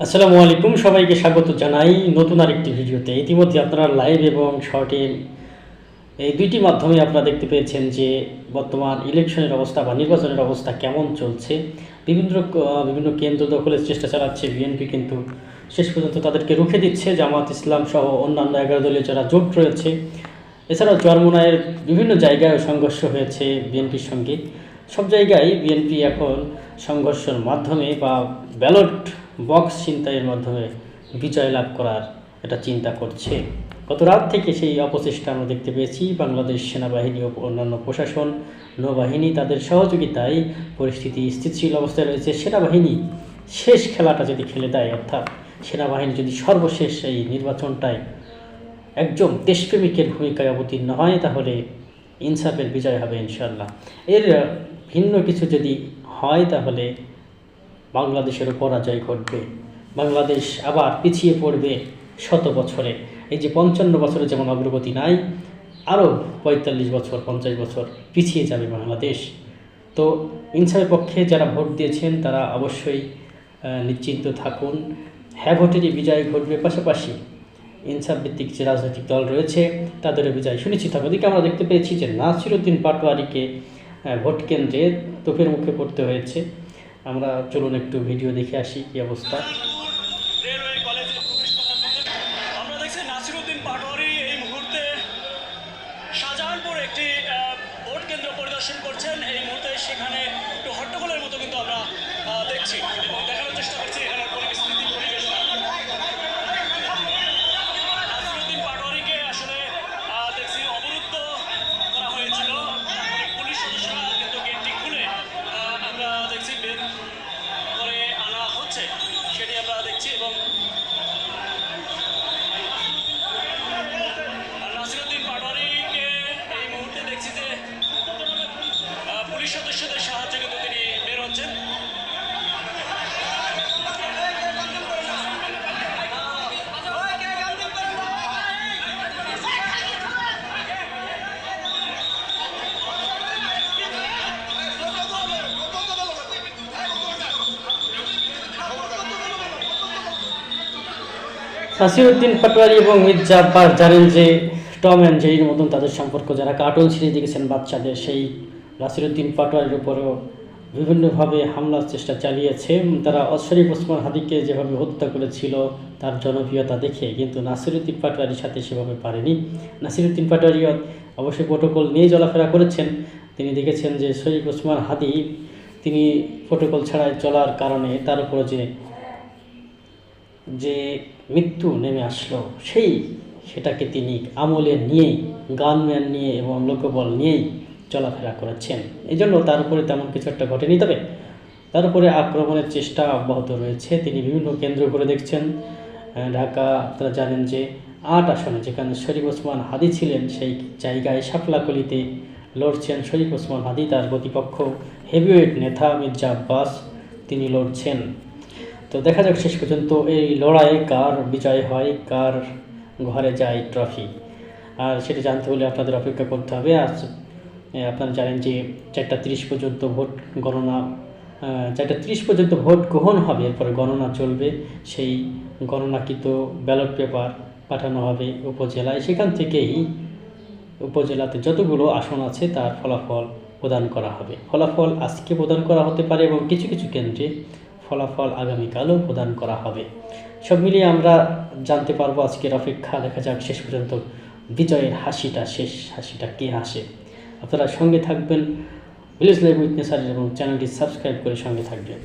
আসসালামু আলাইকুম, সবাইকে স্বাগত জানাই নতুন আরেকটি ভিডিওতে। ইতিমধ্যে আপনারা লাইভ এবং শর্টে এই দুইটি মাধ্যমে আপনারা দেখতে পেয়েছেন যে বর্তমান ইলেকশনের অবস্থা বা নির্বাচনের অবস্থা কেমন চলছে। বিভিন্ন কেন্দ্র দখলের চেষ্টা চালাচ্ছে বিএনপি, কিন্তু শেষ পর্যন্ত তাদেরকে রুখে দিচ্ছে জামাত ইসলাম সহ অন্যান্য 11 দলীয় যারা জোট রয়েছে। এছাড়াও চরমোনাইয়ের বিভিন্ন জায়গায় সংঘর্ষ হয়েছে বিএনপির সঙ্গে। সব জায়গায় বিএনপি এখন সংঘর্ষের মাধ্যমে বা ব্যালট বক্স ছিনতাইয়ের মাধ্যমে বিজয় লাভ করার একটা চিন্তা করছে। গত রাত থেকে সেই অপচেষ্টা আমরা দেখতে পেয়েছি। বাংলাদেশ সেনাবাহিনী ও অন্যান্য প্রশাসন, নৌবাহিনী তাদের সহযোগিতায় পরিস্থিতি স্থিতিশীল অবস্থায় রয়েছে। সেনাবাহিনী শেষ খেলাটা যদি খেলে দেয়, অর্থাৎ সেনাবাহিনী যদি সর্বশেষ এই নির্বাচনটায় একজন দেশপ্রেমিকের ভূমিকায় অবতীর্ণ হয়, তাহলে ইনসাফের বিজয় হবে ইনশাল্লাহ। এর ভিন্ন কিছু যদি হয়, তাহলে বাংলাদেশেরও পরাজয় ঘটবে। বাংলাদেশ আবার পিছিয়ে পড়বে 100 বছরে। এই যে 55 বছরে যেমন অগ্রগতি নাই, আরও 45 বছর 50 বছর পিছিয়ে যাবে বাংলাদেশ। তো ইনসাফের পক্ষে যারা ভোট দিয়েছেন তারা অবশ্যই নিশ্চিন্ত থাকুন, হ্যাঁ ভোটেরই বিজয় ঘটবে। পাশাপাশি ইনসাফ ভিত্তিক যে রাজনৈতিক দল রয়েছে তাদেরও বিজয় সুনিশ্চিত হবে। ওদিকে আমরা দেখতে পেয়েছি যে নাসিরউদ্দিন পাটোয়ারিকে ভোট কেন্দ্রে তোপের মুখে পড়তে হয়েছে। আমরা চলুন একটু ভিডিও দেখে আসি কি অবস্থা। রেলওয়ে কলেজে প্রবেশ করার পরে আমরা দেখছি নাসিরউদ্দিন পাটোয়ারি এই মুহূর্তে শাহজাহানপুর একটি ভোট কেন্দ্র পরিদর্শন করছেন। এই মুহূর্তে সেখানে একটু হট্টগোলের মতো কিন্তু আমরা দেখছি এবং দেখানোর চেষ্টা করছি এখানের পরিস্থিতি পরিবেশ। নাসিরউদ্দিন পাটোয়ারিকে আসলে দেখছি অবরুদ্ধ করা হয়েছিল, পুলিশ সদস্যরা কিন্তু গেটটি খুলে আমরা দেখছি বের করে আনা হচ্ছে, সেটি আমরা দেখছি। এবং নাসিরউদ্দিন পাটোয়ারিকে এই মুহূর্তে দেখছি যে পুলিশ সদস্যদের সাহায্যে কিন্তু তিনি বের হচ্ছেন। নাসিরউদ্দিন পাটোয়ারি এবং মির্জা আব্বাস জানেন যে টম অ্যান্ড জেরির মতন তাদের সম্পর্ক। যারা কার্টুন সিরিজ দেখেছেন বাচ্চাদের, সেই নাসিরউদ্দিন পাটোয়ারির উপরেও বিভিন্নভাবে হামলার চেষ্টা চালিয়েছে। তারা শরীফ ওসমান হাদিকে যেভাবে হত্যা করেছিল তার জনপ্রিয়তা দেখে, কিন্তু নাসিরউদ্দিন পাটোয়ারির সাথে সেভাবে পারেনি। নাসিরউদ্দিন পাটোয়ারি অবশ্যই প্রোটোকল নিয়ে চলাফেরা করেছেন। তিনি দেখেছেন যে শরীফ ওসমান হাদি তিনি প্রোটোকল ছাড়াই চলার কারণে তার উপর যে মৃত্যু নেমে আসলো, সেটাকে তিনি আমলে নিয়েই, গানম্যান নিয়ে এবং লোকবল নিয়েই চলাফেরা করেছেন। এই জন্য তার উপরে তেমন কিছু একটা ঘটেনি। তবে তার উপরে আক্রমণের চেষ্টা অব্যাহত রয়েছে। তিনি বিভিন্ন কেন্দ্র করে দেখছেন। ঢাকা আপনারা জানেন যে 8 আসনে যেখানে শরীফ ওসমান হাদি ছিলেন, সেই জায়গায় শাপলাকলিতে লড়ছেন শরীফ ওসমান হাদি। তার প্রতিপক্ষ হেভিওয়েট নেতা মির্জা আব্বাস, তিনি লড়ছেন। তো দেখা যাক শেষ পর্যন্ত এই লড়াইয়ে কার বিজয় হয়, কার ঘরে যায় ট্রফি। আর সেটা জানতে হলে আপনাদের অপেক্ষা করতে হবে। আর আপনারা জানেন যে 4:30 পর্যন্ত ভোট গণনা, 4:30 পর্যন্ত ভোট গ্রহণ হবে, এরপরে গণনা চলবে। সেই গণনাকৃত ব্যালট পেপার পাঠানো হবে উপজেলায়। সেখান থেকেই উপজেলাতে যতগুলো আসন আছে তার ফলাফল প্রদান করা হবে। ফলাফল আজকে প্রদান করা হতে পারে এবং কিছু কিছু কেন্দ্রে ফলাফল আগামীকালও প্রদান করা হবে। সব মিলিয়ে আমরা জানতে পারবো আজকের অপেক্ষা। দেখা যাক শেষ পর্যন্ত বিজয়ের শেষ হাসিটা কে হাসে। আপনারা সঙ্গে থাকবেন ভিলেজ লাইভ উইথ নেসার এবং চ্যানেলটি সাবস্ক্রাইব করে সঙ্গে থাকবেন।